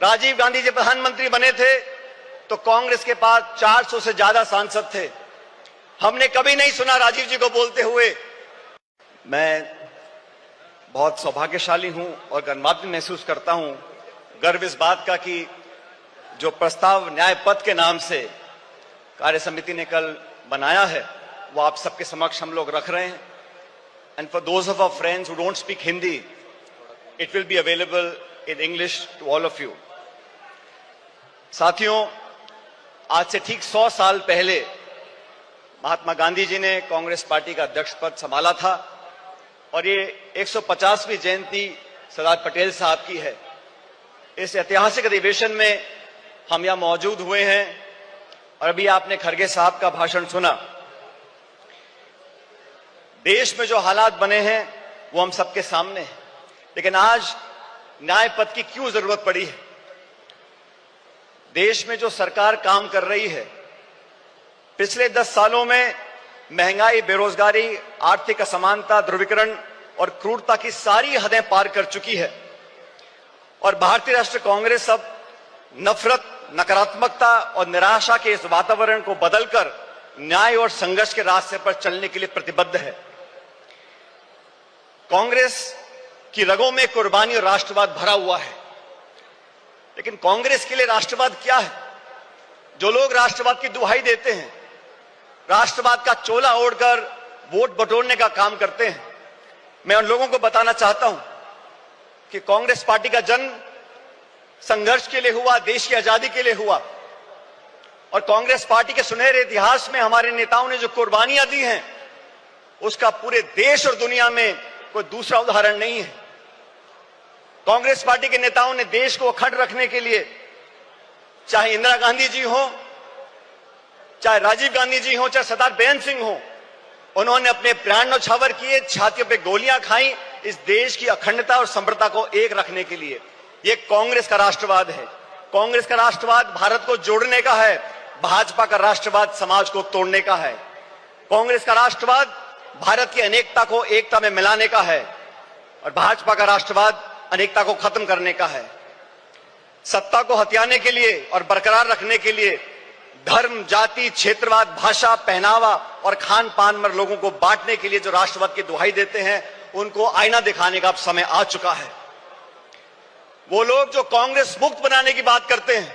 राजीव गांधी जी प्रधानमंत्री बने थे तो कांग्रेस के पास 400 से ज्यादा सांसद थे। हमने कभी नहीं सुना राजीव जी को बोलते हुए। मैं बहुत सौभाग्यशाली हूं और गर्वान्वित महसूस करता हूं, गर्व इस बात का कि जो प्रस्ताव न्याय पथ के नाम से कार्य समिति ने कल बनाया है वो आप सबके समक्ष हम लोग रख रहे हैं। And for those of our friends who don't speak Hindi, it will be available in English to all of you. साथियों, आज से ठीक 100 साल पहले महात्मा गांधी जी ने कांग्रेस पार्टी का अध्यक्ष पद संभाला था और ये 150वीं जयंती सरदार पटेल साहब की है। इस ऐतिहासिक अधिवेशन में हम यहां मौजूद हुए हैं और अभी आपने खड़गे साहब का भाषण सुना। देश में जो हालात बने हैं वो हम सबके सामने हैं, लेकिन आज न्याय पथ की क्यों जरूरत पड़ी है? देश में जो सरकार काम कर रही है, पिछले 10 सालों में महंगाई, बेरोजगारी, आर्थिक असमानता, ध्रुवीकरण और क्रूरता की सारी हदें पार कर चुकी है और भारतीय राष्ट्रीय कांग्रेस अब नफरत, नकारात्मकता और निराशा के इस वातावरण को बदलकर न्याय और संघर्ष के रास्ते पर चलने के लिए प्रतिबद्ध है। कांग्रेस की रगों में कुर्बानी और राष्ट्रवाद भरा हुआ है, लेकिन कांग्रेस के लिए राष्ट्रवाद क्या है? जो लोग राष्ट्रवाद की दुहाई देते हैं, राष्ट्रवाद का चोला ओढ़कर वोट बटोरने का काम करते हैं, मैं उन लोगों को बताना चाहता हूं कि कांग्रेस पार्टी का जन्म संघर्ष के लिए हुआ, देश की आजादी के लिए हुआ और कांग्रेस पार्टी के सुनहरे इतिहास में हमारे नेताओं ने जो कुर्बानियां दी हैं उसका पूरे देश और दुनिया में कोई दूसरा उदाहरण नहीं है। कांग्रेस पार्टी के नेताओं ने देश को अखंड रखने के लिए, चाहे इंदिरा गांधी जी हो, चाहे राजीव गांधी जी हो, चाहे सरदार बेअंत सिंह हो, उन्होंने अपने प्राण न्यौछावर किए, छातियों पे गोलियां खाई इस देश की अखंडता और समृद्धता को एक रखने के लिए। ये कांग्रेस का राष्ट्रवाद है। कांग्रेस का राष्ट्रवाद भारत को जोड़ने का है, भाजपा का राष्ट्रवाद समाज को तोड़ने का है। कांग्रेस का राष्ट्रवाद भारत की अनेकता को एकता में मिलाने का है और भाजपा का राष्ट्रवाद अनेकता को खत्म करने का है। सत्ता को हथियाने के लिए और बरकरार रखने के लिए धर्म, जाति, क्षेत्रवाद, भाषा, पहनावा और खान पान में लोगों को बांटने के लिए जो राष्ट्रवाद की दुहाई देते हैं, उनको आईना दिखाने का अब समय आ चुका है। वो लोग जो कांग्रेस मुक्त बनाने की बात करते हैं,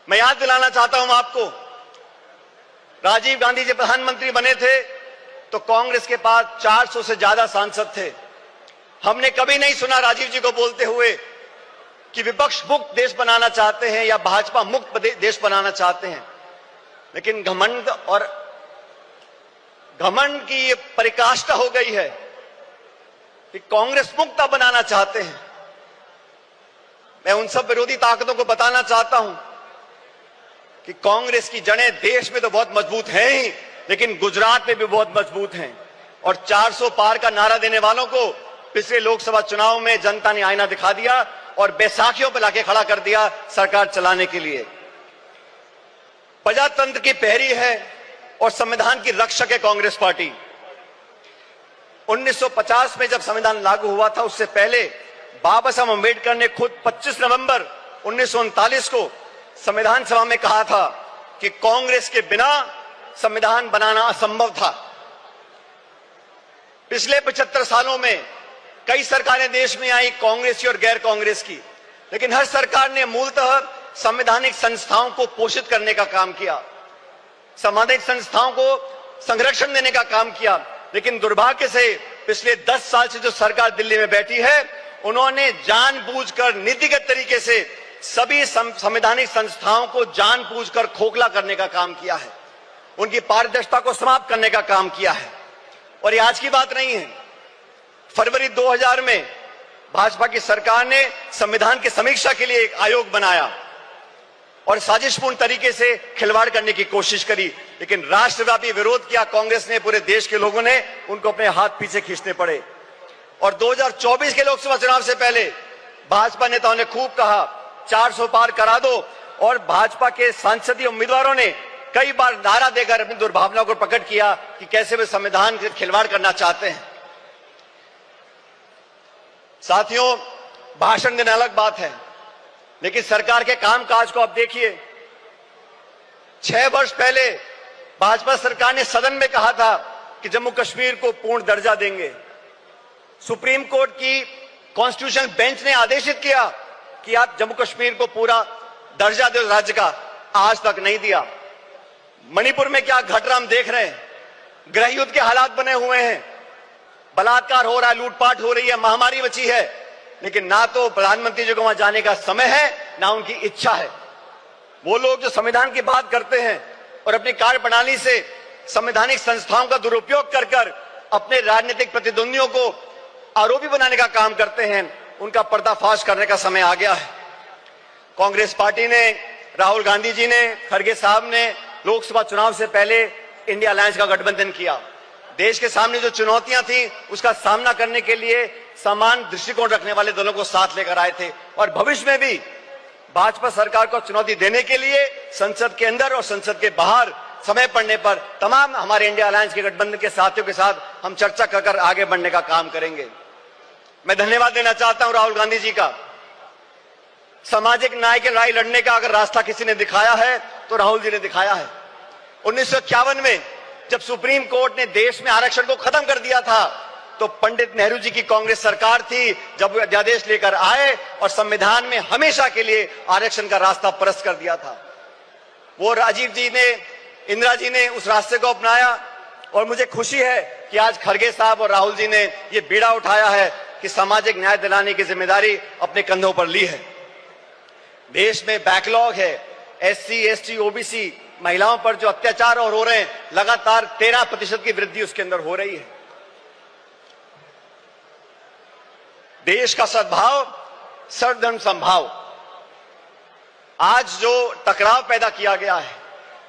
मैं याद दिलाना चाहता हूं आपको, राजीव गांधी जी प्रधानमंत्री बने थे तो कांग्रेस के पास 400 से ज्यादा सांसद थे। हमने कभी नहीं सुना राजीव जी को बोलते हुए कि विपक्ष मुक्त देश बनाना चाहते हैं या भाजपा मुक्त देश बनाना चाहते हैं। लेकिन घमंड की ये परिकाष्ठा हो गई है कि कांग्रेस मुक्त बनाना चाहते हैं। मैं उन सब विरोधी ताकतों को बताना चाहता हूं कि कांग्रेस की जड़ें देश में तो बहुत मजबूत हैं ही, लेकिन गुजरात में भी बहुत मजबूत हैं और 400 पार का नारा देने वालों को पिछले लोकसभा चुनाव में जनता ने आईना दिखा दिया और बैसाखियों पर लाके खड़ा कर दिया सरकार चलाने के लिए। प्रजातंत्र की पहरी है और संविधान की रक्षक है कांग्रेस पार्टी। 1950 में जब संविधान लागू हुआ था, उससे पहले बाबा साहब अम्बेडकर ने खुद 25 नवंबर 1939 को संविधान सभा में कहा था कि कांग्रेस के बिना संविधान बनाना असंभव था। पिछले 75 सालों में कई सरकारें देश में आई, कांग्रेस की और गैर कांग्रेस की, लेकिन हर सरकार ने मूलतः संवैधानिक संस्थाओं को पोषित करने का काम किया, संवैधानिक संस्थाओं को संरक्षण देने का काम किया। लेकिन दुर्भाग्य से पिछले 10 साल से जो सरकार दिल्ली में बैठी है, उन्होंने जानबूझकर नीतिगत तरीके से सभी संवैधानिक संस्थाओं को जानबूझकर खोखला करने का काम किया है, उनकी पारदर्शिता को समाप्त करने का काम किया है। और ये आज की बात नहीं है। फरवरी 2000 में भाजपा की सरकार ने संविधान की समीक्षा के लिए एक आयोग बनाया और साजिशपूर्ण तरीके से खिलवाड़ करने की कोशिश करी, लेकिन राष्ट्रव्यापी विरोध किया कांग्रेस ने, पूरे देश के लोगों ने उनको अपने हाथ पीछे खींचने पड़े। और 2024 के लोकसभा चुनाव से पहले भाजपा नेताओं ने खूब कहा 400 पार करा दो, और भाजपा के सांसदीय उम्मीदवारों ने कई बार नारा देकर अपनी दुर्भावना को प्रकट किया कि कैसे वे संविधान से खिलवाड़ करना चाहते हैं। साथियों, भाषण देना अलग बात है, लेकिन सरकार के कामकाज को आप देखिए। 6 वर्ष पहले भाजपा सरकार ने सदन में कहा था कि जम्मू कश्मीर को पूर्ण दर्जा देंगे। सुप्रीम कोर्ट की कॉन्स्टिट्यूशन बेंच ने आदेशित किया कि आप जम्मू कश्मीर को पूरा दर्जा दो राज्य का, आज तक नहीं दिया। मणिपुर में क्या घट रहा हम देख रहे हैं, गृह युद्ध के हालात बने हुए हैं, बलात्कार हो रहा है, लूटपाट हो रही है, महामारी बची है, लेकिन ना तो प्रधानमंत्री जी को वहां जाने का समय है, ना उनकी इच्छा है। वो लोग जो संविधान की बात करते हैं और अपनी कार्यप्रणाली से संवैधानिक संस्थाओं का दुरुपयोग कर कर अपने राजनीतिक प्रतिद्वंदियों को आरोपी बनाने का काम करते हैं, उनका पर्दाफाश करने का समय आ गया है। कांग्रेस पार्टी ने, राहुल गांधी जी ने, खड़गे साहब ने लोकसभा चुनाव से पहले इंडिया अलायंस का गठबंधन किया। देश के सामने जो चुनौतियां थी उसका सामना करने के लिए समान दृष्टिकोण रखने वाले दलों को साथ लेकर आए थे, और भविष्य में भी भाजपा सरकार को चुनौती देने के लिए संसद के अंदर और संसद के बाहर समय पड़ने पर तमाम हमारे इंडिया अलायंस के गठबंधन के साथियों के साथ हम चर्चा कर आगे बढ़ने का काम करेंगे। मैं धन्यवाद देना चाहता हूं राहुल गांधी जी का। सामाजिक न्याय की लड़ाई लड़ने का अगर रास्ता किसी ने दिखाया है तो राहुल जी ने दिखाया है। 1951 में जब सुप्रीम कोर्ट ने देश में आरक्षण को खत्म कर दिया था, तो पंडित नेहरू जी की कांग्रेस सरकार थी जब अध्यादेश लेकर आए और संविधान में हमेशा के लिए आरक्षण का रास्ता परस्त कर दिया था। वो राजीव जी ने, इंदिरा जी ने उस रास्ते को अपनाया, और मुझे खुशी है कि आज खड़गे साहब और राहुल जी ने ये बीड़ा उठाया है कि सामाजिक न्याय दिलाने की जिम्मेदारी अपने कंधों पर ली है। देश में बैकलॉग है, SC, ST, OBC महिलाओं पर जो अत्याचार और हो रहे हैं, लगातार 13% की वृद्धि उसके अंदर हो रही है। देश का सद्भाव, सर्वधर्म समभाव, आज जो टकराव पैदा किया गया है,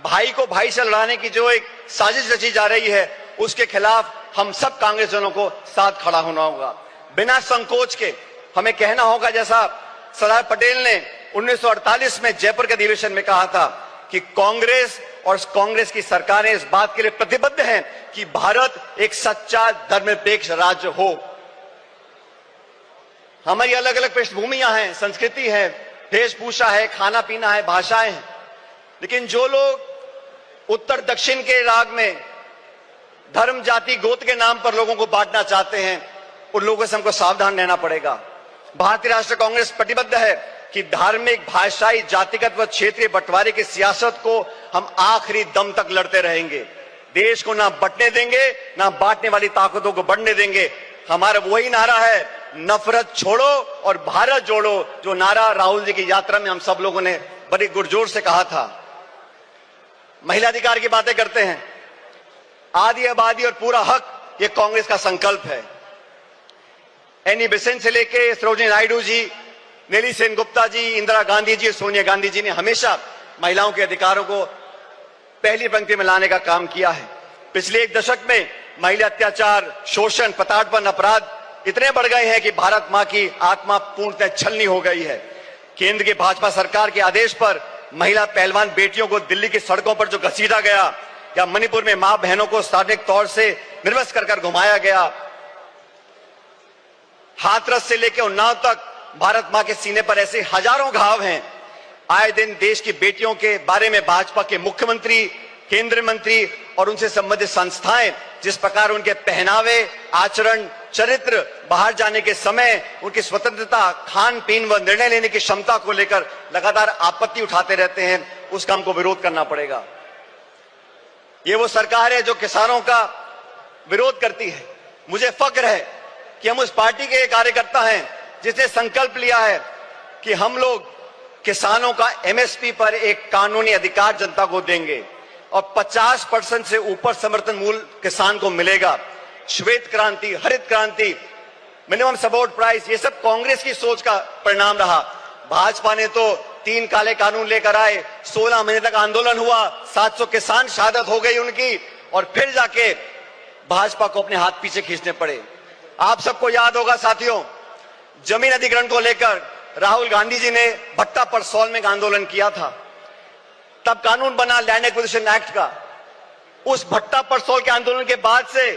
भाई को भाई से लड़ाने की जो एक साजिश रची जा रही है, उसके खिलाफ हम सब कांग्रेसजनों को साथ खड़ा होना होगा। बिना संकोच के हमें कहना होगा, जैसा सरदार पटेल ने 1948 में जयपुर के अधिवेशन में कहा था कि कांग्रेस और कांग्रेस की सरकारें इस बात के लिए प्रतिबद्ध हैं कि भारत एक सच्चा धर्मनिरपेक्ष राज्य हो। हमारी अलग अलग पृष्ठभूमियां हैं, संस्कृति है, वेशभूषा है, खाना पीना है, भाषाएं हैं, लेकिन जो लोग उत्तर दक्षिण के राग में धर्म, जाति, गोत्र के नाम पर लोगों को बांटना चाहते हैं, उन लोगों से हमको सावधान रहना पड़ेगा। भारतीय राष्ट्रीय कांग्रेस प्रतिबद्ध है कि धार्मिक, भाषाई, जातिगत व क्षेत्रीय बंटवारे की सियासत को हम आखिरी दम तक लड़ते रहेंगे। देश को ना बंटने देंगे, ना बांटने वाली ताकतों को बढ़ने देंगे। हमारा वही नारा है, नफरत छोड़ो और भारत जोड़ो, जो नारा राहुल जी की यात्रा में हम सब लोगों ने बड़ी गुरजोर से कहा था। महिला अधिकार की बातें करते हैं, आदि आबादी और पूरा हक, ये कांग्रेस का संकल्प है। एनी बेसेंट से लेके सरोजिनी नायडू जी, नेली सेनगुप्ता जी, इंदिरा गांधी जी, सोनिया गांधी जी ने हमेशा महिलाओं के अधिकारों को पहली पंक्ति में लाने का काम किया है। पिछले 1 दशक में महिला अत्याचार, शोषण, प्रताड़पन अपराध इतने बढ़ गए हैं कि भारत मां की आत्मा पूर्णतः छलनी हो गई है। केंद्र की भाजपा सरकार के आदेश पर महिला पहलवान बेटियों को दिल्ली की सड़कों पर जो घसीटा गया, या मणिपुर में मां बहनों को सार्वजनिक तौर से निर्वस्त्र कर घुमाया गया, हाथरस से लेकर उन्नाव तक भारत मां के सीने पर ऐसे हजारों घाव हैं। आए दिन देश की बेटियों के बारे में भाजपा के मुख्यमंत्री, केंद्रीय मंत्री और उनसे संबंधित संस्थाएं जिस प्रकार उनके पहनावे, आचरण, चरित्र, बाहर जाने के समय उनकी स्वतंत्रता, खान पीन व निर्णय लेने की क्षमता को लेकर लगातार आपत्ति उठाते रहते हैं, उसका हमको विरोध करना पड़ेगा। ये वो सरकार है जो किसानों का विरोध करती है। मुझे फक्र है कि हम उस पार्टी के कार्यकर्ता हैं जिसने संकल्प लिया है कि हम लोग किसानों का MSP पर एक कानूनी अधिकार जनता को देंगे और 50% से ऊपर समर्थन मूल्य किसान को मिलेगा। श्वेत क्रांति, हरित क्रांति, मिनिमम सपोर्ट प्राइस, ये सब कांग्रेस की सोच का परिणाम रहा। भाजपा ने तो 3 काले कानून लेकर आए, 16 महीने तक आंदोलन हुआ, 700 किसान शहादत हो गई उनकी, और फिर जाके भाजपा को अपने हाथ पीछे खींचने पड़े। आप सबको याद होगा साथियों, जमीन अधिग्रहण को लेकर राहुल गांधी जी ने भट्टा पर सॉल में आंदोलन किया था, तब कानून बना लैंड एक्विजिशन एक्ट का। उस भट्टा पर सॉल के आंदोलन के बाद से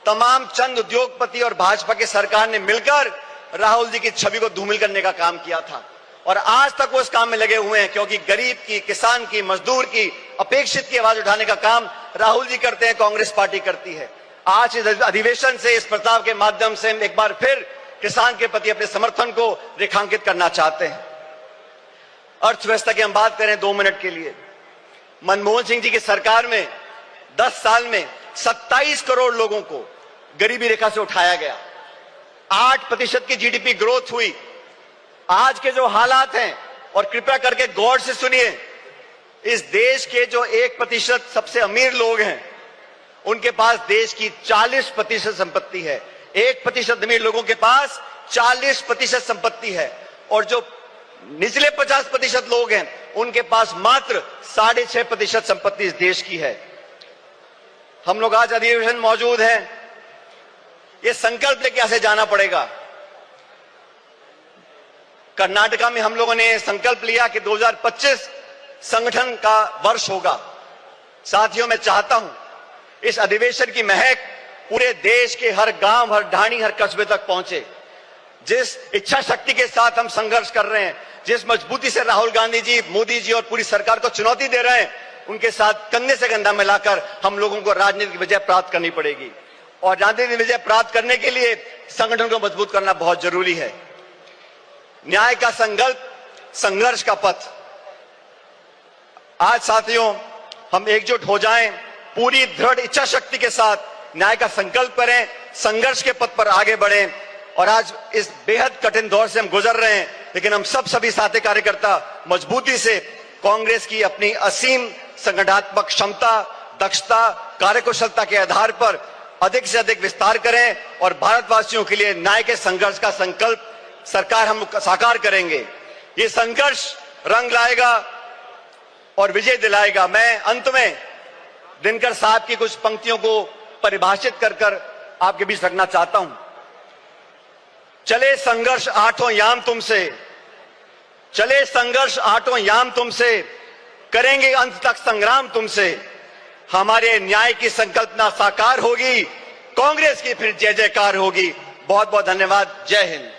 तमाम चंद उद्योगपति और भाजपा की सरकार ने मिलकर राहुल जी की छवि को धूमिल करने का काम किया था और आज तक वो इस काम में लगे हुए हैं, क्योंकि गरीब की, किसान की, मजदूर की, अपेक्षित की आवाज उठाने का काम राहुल जी करते हैं, कांग्रेस पार्टी करती है। आज इस अधिवेशन से, इस प्रस्ताव के माध्यम से हम एक बार फिर किसान के प्रति अपने समर्थन को रेखांकित करना चाहते हैं। अर्थव्यवस्था की हम बात करें 2 मिनट के लिए। मनमोहन सिंह जी की सरकार में 10 साल में 27 करोड़ लोगों को गरीबी रेखा से उठाया गया, 8% की जीडीपी ग्रोथ हुई। आज के जो हालात हैं, और कृपया करके गौर से सुनिए, इस देश के जो 1% सबसे अमीर लोग हैं, उनके पास देश की 40% संपत्ति है। 1% अमीर लोगों के पास 40% संपत्ति है, और जो निचले 50% लोग हैं, उनके पास मात्र 6.5% संपत्ति इस देश की है। हम लोग आज अधिवेशन मौजूद हैं, ये संकल्प लेके ऐसे जाना पड़ेगा। कर्नाटका में हम लोगों ने संकल्प लिया कि 2025 संगठन का वर्ष होगा। साथियों, मैं चाहता हूं इस अधिवेशन की महक पूरे देश के हर गांव, हर ढाणी, हर कस्बे तक पहुंचे। जिस इच्छा शक्ति के साथ हम संघर्ष कर रहे हैं, जिस मजबूती से राहुल गांधी जी, मोदी जी और पूरी सरकार को चुनौती दे रहे हैं, उनके साथ कंधे से कंधा मिलाकर हम लोगों को राजनीतिक विजय प्राप्त करनी पड़ेगी। और राजनीतिक विजय प्राप्त करने के लिए संगठन को मजबूत करना बहुत जरूरी है। न्याय का संकल्प, संघर्ष का पथ। आज साथियों, हम एकजुट हो जाएं, पूरी दृढ़ इच्छा शक्ति के साथ न्याय का संकल्प करें, संघर्ष के पथ पर आगे बढ़ें। और आज इस बेहद कठिन दौर से हम गुजर रहे हैं, लेकिन हम सभी साथी कार्यकर्ता मजबूती से कांग्रेस की अपनी असीम संगठनात्मक क्षमता, दक्षता, कार्यकुशलता के आधार पर अधिक से अधिक विस्तार करें और भारतवासियों के लिए न्याय के संघर्ष का संकल्प सरकार हम साकार करेंगे। ये संघर्ष रंग लाएगा और विजय दिलाएगा। मैं अंत में दिनकर साहब की कुछ पंक्तियों को परिभाषित कर आपके बीच रखना चाहता हूं। चले संघर्ष आठों याम तुमसे, चले संघर्ष आठों याम तुमसे, करेंगे अंत तक संग्राम तुमसे। हमारे न्याय की संकल्पना साकार होगी, कांग्रेस की फिर जय जयकार होगी। बहुत बहुत धन्यवाद। जय हिंद।